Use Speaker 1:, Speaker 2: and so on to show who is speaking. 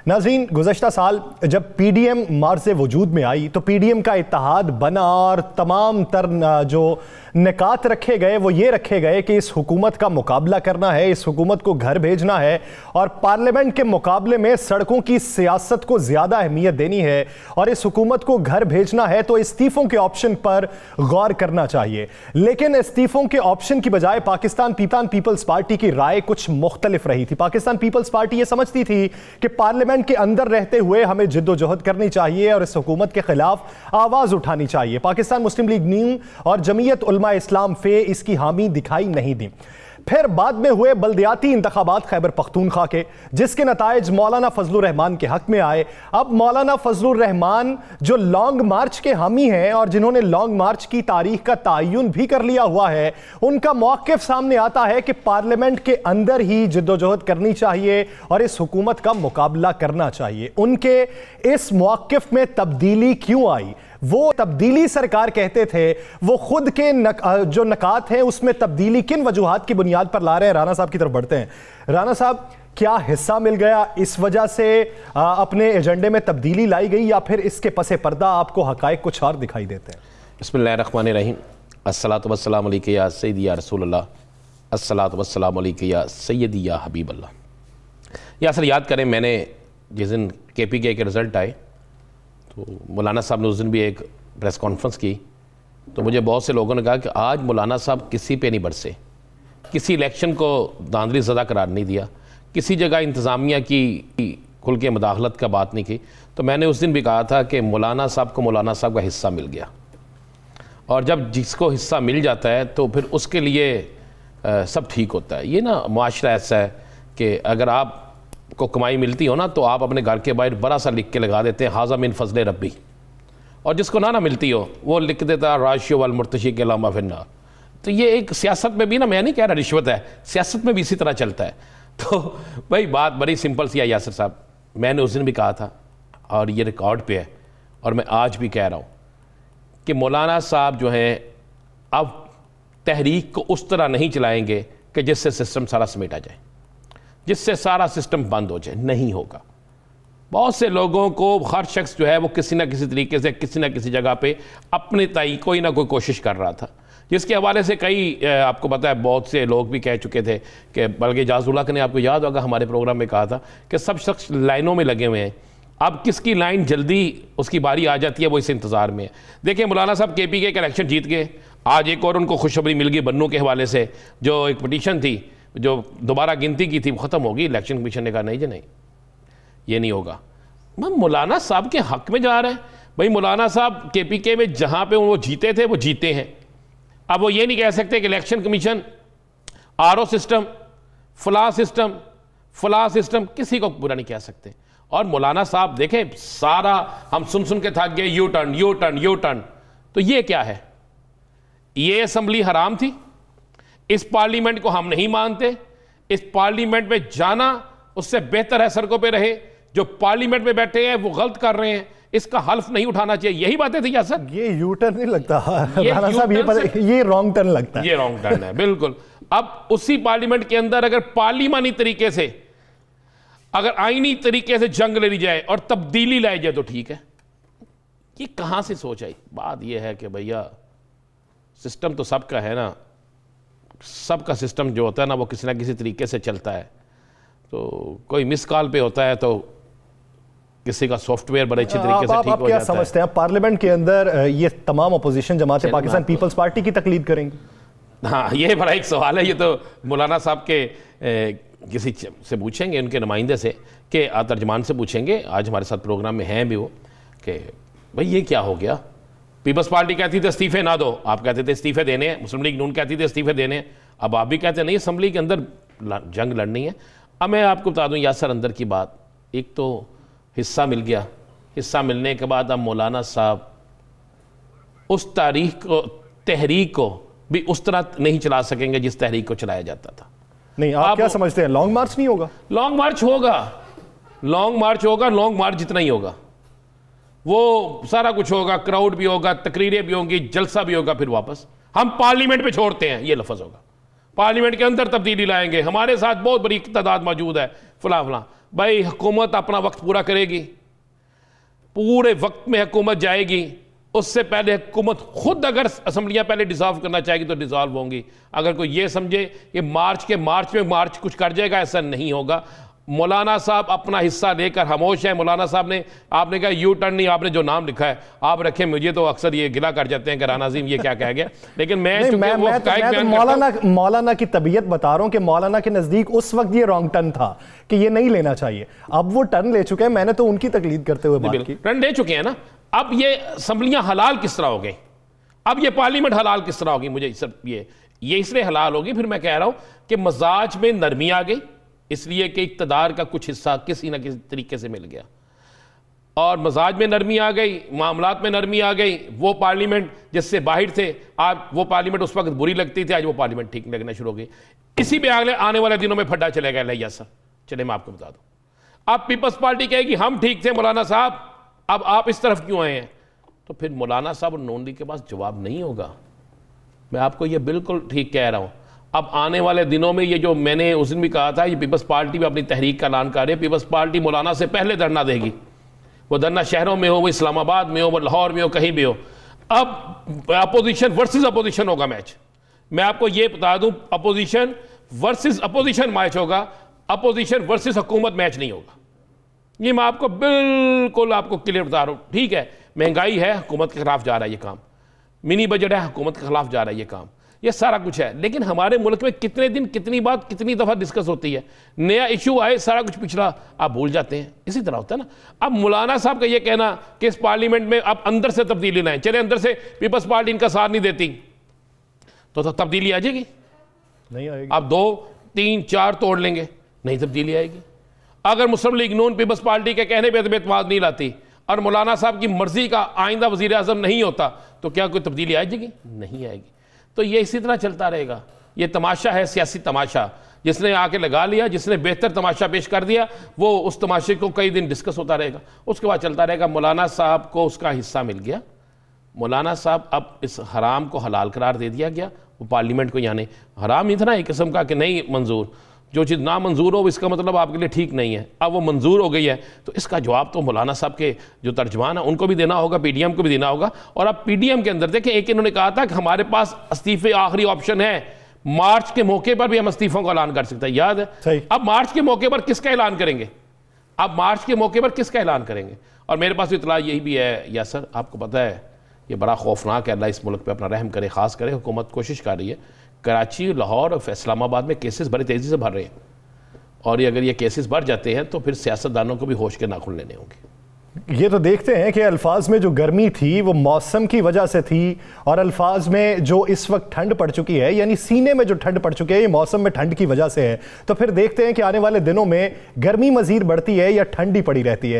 Speaker 1: नाज़रीन, गुज़श्ता साल जब पीडीएम मार्ज़ वजूद में आई तो पीडीएम का इत्तेहाद बना और तमाम तर जो निकात रखे गए वो ये रखे गए कि इस हुकूमत का मुकाबला करना है, इस हुकूमत को घर भेजना है और पार्लियामेंट के मुकाबले में सड़कों की सियासत को ज़्यादा अहमियत देनी है और इस हुकूमत को घर भेजना है तो इस्तीफ़ों के ऑप्शन पर गौर करना चाहिए। लेकिन इस्तीफ़ों के ऑप्शन की बजाय पाकिस्तान पीपल्स पार्टी की राय कुछ मुख्तलिफ रही थी। पाकिस्तान पीपल्स पार्टी ये समझती थी कि पार्लियामेंट के अंदर रहते हुए हमें जिद्दोजहद करनी चाहिए और इस हुकूमत के खिलाफ आवाज़ उठानी चाहिए। पाकिस्तान मुस्लिम लीग न्यू और जमीयत उलमा इस्लाम फे इसकी हामी दिखाई नहीं दी। फिर बाद में हुए बल्दियाती इंतखाबात खैबर पख्तूनख्वा के, जिसके नताइज मौलाना फजलुर रहमान के हक में आए। अब मौलाना फजलुर रहमान जो लॉन्ग मार्च के हामी हैं और जिन्होंने लॉन्ग मार्च की तारीख का तयन भी कर लिया हुआ है, उनका मौक़िफ़ सामने आता है कि पार्लियामेंट के अंदर ही जिद्दोजहद करनी चाहिए और इस हुकूमत का मुकाबला करना चाहिए। उनके इस मौक़िफ़ में तब्दीली क्यों आई? वो तब्दीली सरकार कहते थे, वो खुद के जो नकात हैं उसमें तब्दीली किन वजूहात की बुनियाद पर ला रहे हैं? राना साहब की तरफ बढ़ते हैं। राना साहब, क्या हिस्सा मिल गया इस वजह से अपने एजेंडे में तब्दीली लाई गई या फिर इसके पसे पर्दा आपको हकायक कुछ और दिखाई देते हैं?
Speaker 2: बिस्मिल्लाहिर्रहमानिर्रहीम। अस्सलातु वस्सलामु अलैका या सय्यदी या रसूलल्लाह, अस्सलातु वस्सलामु अलैका या सय्यदी या हबीबल्लाह। या सर याद करें, मैंने जिस दिन KPK के रिज़ल्ट आए तो मौलाना साहब ने उस दिन भी एक प्रेस कॉन्फ्रेंस की, तो मुझे बहुत से लोगों ने कहा कि आज मौलाना साहब किसी पे नहीं बरसे, किसी इलेक्शन को धांधली ज़दा करार नहीं दिया, किसी जगह इंतज़ामिया की खुल के मुदाखलत का बात नहीं की। तो मैंने उस दिन भी कहा था कि मौलाना साहब को मौलाना साहब का हिस्सा मिल गया, और जब जिसको हिस्सा मिल जाता है तो फिर उसके लिए सब ठीक होता है। ये ना मुआशरा ऐसा है कि अगर आप को कमाई मिलती हो ना तो आप अपने घर के बाहर बड़ा सा लिख के लगा देते हैं हाज़ा मिन फजल रब्बी, और जिसको ना मिलती हो वो लिख देता राशियो वाल मुर्तशी के लामा फिन्नार। तो ये एक सियासत में भी ना, मैं नहीं कह रहा रिश्वत है, सियासत में भी इसी तरह चलता है। तो भाई बात बड़ी सिंपल सी है यासर साहब, मैंने उस दिन भी कहा था और ये रिकॉर्ड पे है और मैं आज भी कह रहा हूँ कि मौलाना साहब जो हैं अब तहरीक को उस तरह नहीं चलाएंगे कि जिससे सिस्टम सारा समेटा जाए, जिससे सारा सिस्टम बंद हो जाए। नहीं होगा। बहुत से लोगों को हर शख्स जो है वो किसी ना किसी तरीके से किसी ना किसी जगह पे अपने ताई कोई ना कोई कोशिश कर रहा था, जिसके हवाले से कई आपको पता है बहुत से लोग भी कह चुके थे कि बल्कि जाजुल्ला ने, आपको याद होगा हमारे प्रोग्राम में कहा था कि सब शख्स लाइनों में लगे हुए हैं, अब किसकी लाइन जल्दी उसकी बारी आ जाती है वो इस इंतज़ार में है। देखिए मौलाना साहब KPK का इलेक्शन जीत गए, आज एक और उनको खुशखबरी मिल गई बन्नू के हवाले से, जो एक पटिशन थी जो दोबारा गिनती की थी वो ख़त्म होगी। इलेक्शन कमीशन ने कहा नहीं जी नहीं, ये नहीं होगा। हम मौलाना साहब के हक में जा रहे हैं। भाई मौलाना साहब KPK में जहाँ पे वो जीते थे वो जीते हैं। अब वो ये नहीं कह सकते कि इलेक्शन कमीशन RO सिस्टम फला सिस्टम किसी को बुरा नहीं कह सकते। और मौलाना साहब देखें, सारा हम सुन के थक गए यू टर्न। तो ये क्या है? ये असम्बली हराम थी, इस पार्लियामेंट को हम नहीं मानते, इस पार्लियामेंट में जाना उससे बेहतर है सड़कों पे रहे, जो पार्लियामेंट में बैठे हैं वो गलत कर रहे हैं, इसका हल्फ नहीं उठाना चाहिए। यही बातें थी क्या सर? ये यू टर्न नहीं लगता राना साहब, ये रॉन्ग टर्न लगता है। ये रॉन्ग टर्न है बिल्कुल। अब उसी पार्लियामेंट के अंदर अगर पार्लियामानी तरीके से, अगर आईनी तरीके से जंग ले ली जाए और तब्दीली लाई जाए तो ठीक है। ये कहां से सोच आई? बात यह है कि भैया सिस्टम तो सबका है ना, सबका सिस्टम जो होता है ना वो किसी ना किसी तरीके से चलता है। तो कोई मिस कॉल पे होता है तो किसी का सॉफ्टवेयर बड़े अच्छे तरीके से ठीक हो जाता है। आप क्या समझते हैं पार्लियामेंट के अंदर ये तमाम अपोजिशन जमातें पाकिस्तान पीपल्स पार्टी की तकलीद करेंगी? हाँ, ये बड़ा एक सवाल है। ये तो मौलाना साहब के किसी से पूछेंगे, उनके नुमाइंदे से कि तर्जमान से पूछेंगे। आज हमारे साथ प्रोग्राम में हैं भी वो, कि भाई ये क्या हो गया? पीपल्स पार्टी कहती थी इस्तीफे ना दो, आप कहते थे इस्तीफे देने हैं। मुस्लिम लीग नून कहती थी इस्तीफे देने हैं, अब आप भी कहते नहीं असम्बली के अंदर जंग लड़नी है। अब मैं आपको बता दूं यासर अंदर की बात, एक तो हिस्सा मिल गया, हिस्सा मिलने के बाद अब मौलाना साहब उस तहरीक को भी उस तरह नहीं चला सकेंगे जिस तहरीक को चलाया जाता था। नहीं, आप क्या समझते हैं लॉन्ग मार्च नहीं होगा? लॉन्ग मार्च होगा, लॉन्ग मार्च जितना ही होगा, वो सारा कुछ होगा, क्राउड भी होगा, तकरीरें भी होंगी, जलसा भी होगा, फिर वापस हम पार्लियामेंट पे छोड़ते हैं, ये लफ्ज़ होगा। पार्लियामेंट के अंदर तब्दीली लाएंगे, हमारे साथ बहुत बड़ी तादाद मौजूद है, फला फला। भाई हुकूमत अपना वक्त पूरा करेगी, पूरे वक्त में हुकूमत जाएगी, उससे पहले हुकूमत खुद अगर असम्बलियां पहले डिसॉल्व करना चाहेगी तो डिसॉल्व होंगी। अगर कोई ये समझे कि मार्च कुछ कर जाएगा, ऐसा नहीं होगा। मौलाना साहब अपना हिस्सा लेकर खामोश है। मौलाना साहब ने, आपने कहा यू टर्न नहीं, आपने जो नाम लिखा है आप रखें, मुझे तो अक्सर ये गिला कर जाते हैं कि राना अज़ीम ये क्या कह गया, लेकिन मैं
Speaker 1: मौलाना की तबीयत बता रहा हूं कि मौलाना के नजदीक उस वक्त ये रॉन्ग टर्न था कि ये नहीं लेना चाहिए। अब वो टर्न ले चुके हैं, मैंने तो उनकी तकलीद करते हुए बात की।
Speaker 2: टर्न ले चुके हैं ना। अब ये असम्बलियां हलाल किस तरह हो गई, अब ये पार्लियामेंट हलाल किस तरह होगी, मुझे सब ये इसलिए हलाल होगी। फिर मैं कह रहा हूं कि मजाज में नरमी आ गई, इसलिए कि इक़्तिदार का कुछ हिस्सा किसी ना किसी तरीके से मिल गया, और मजाज में नरमी आ गई, मामलात में नरमी आ गई। वो पार्लियामेंट जिससे बाहर थे, आप वो पार्लियामेंट उस वक्त बुरी लगती थी, आज वो पार्लियामेंट ठीक लगना शुरू हो गई। इसी में आने वाले दिनों में फड्डा चलेगा लिया सर। चले मैं आपको बता दूं, अब पीपल्स पार्टी कहेगी हम ठीक थे मौलाना साहब, अब आप इस तरफ क्यों आए हैं, तो फिर मौलाना साहब और नून लीग के पास जवाब नहीं होगा। मैं आपको ये बिल्कुल ठीक कह रहा हूं। अब आने वाले दिनों में ये जो मैंने उस दिन भी कहा था, ये पीपल्स पार्टी भी अपनी तहरीक का ऐलान कर रही है। पीपल्स पार्टी मौलाना से पहले धरना देगी, वो धरना शहरों में हो, वो इस्लामाबाद में हो, वो लाहौर में हो, कहीं भी हो। अब अपोजिशन वर्सेस अपोजिशन होगा मैच। मैं आपको ये बता दूं, अपोजिशन वर्सेस अपोजिशन मैच होगा, अपोजिशन वर्सेस हुकूमत मैच नहीं होगा। ये मैं आपको बिल्कुल आपको क्लियर बता रहा हूं। ठीक है, महंगाई है, हुकूमत के खिलाफ जा रहा है ये काम, मिनी बजट है, हुकूमत के खिलाफ जा रहा है ये काम, ये सारा कुछ है। लेकिन हमारे मुल्क में कितने दिन, कितनी बात, कितनी दफ़ा डिस्कस होती है, नया इशू आए सारा कुछ पिछला आप भूल जाते हैं। इसी तरह होता है ना। अब मौलाना साहब का ये कहना कि इस पार्लियामेंट में अब अंदर से तब्दीली लाएं, चले अंदर से पीपल्स पार्टी इनका साथ नहीं देती तो तब्दीली आ जाएगी,
Speaker 1: नहीं आएगी।
Speaker 2: आप 2, 3, 4 तोड़ लेंगे, नहीं तब्दीली आएगी। अगर मुस्लिम लीग नून पीपल्स पार्टी के कहने पर एतमाद नहीं लाती और मौलाना साहब की मर्जी का आइंदा वज़ीर आज़म नहीं होता, तो क्या कोई तब्दीली आ जाएगी? नहीं आएगी। तो ये इसी तरह चलता रहेगा। ये तमाशा है, सियासी तमाशा। जिसने आके लगा लिया, जिसने बेहतर तमाशा पेश कर दिया, वो उस तमाशे को कई दिन डिस्कस होता रहेगा, उसके बाद चलता रहेगा। मौलाना साहब को उसका हिस्सा मिल गया, मौलाना साहब अब इस हराम को हलाल करार दे दिया गया। वो पार्लियामेंट को, यानी हराम नहीं था ना एक किस्म का कि नहीं मंजूर, जो चीज़ ना मंजूर हो इसका मतलब आपके लिए ठीक नहीं है, अब वो मंजूर हो गई है, तो इसका जवाब तो मौलाना साहब के जो तर्जमान है उनको भी देना होगा, पीडीएम को भी देना होगा। और अब पीडीएम के अंदर देखें, एक इन्होंने कहा था कि हमारे पास इस्तीफे आखिरी ऑप्शन है, मार्च के मौके पर भी हम इस्तीफों का ऐलान कर सकते हैं, याद है? अब मार्च के मौके पर किसका ऐलान करेंगे? अब मार्च के मौके पर किसका ऐलान करेंगे? और मेरे पास इतला यही भी है यासर, आपको पता है ये बड़ा खौफनाक है, अल्लाह इस मुल्क पर अपना रहम करे, खास करे। हुकूमत कोशिश कर रही है, कराची, लाहौर और इस्लामाबाद में केसेस बड़ी तेज़ी से बढ़ रहे हैं, और ये अगर ये केसेस बढ़ जाते हैं तो फिर सियासतदानों को भी होश के नाखून लेने होंगे।
Speaker 1: ये तो देखते हैं कि अल्फाज में जो गर्मी थी वो मौसम की वजह से थी, और अल्फाज में जो इस वक्त ठंड पड़ चुकी है, यानी सीने में जो ठंड पड़ चुकी है, ये मौसम में ठंड की वजह से है। तो फिर देखते हैं कि आने वाले दिनों में गर्मी मजीद बढ़ती है या ठंडी पड़ी रहती है।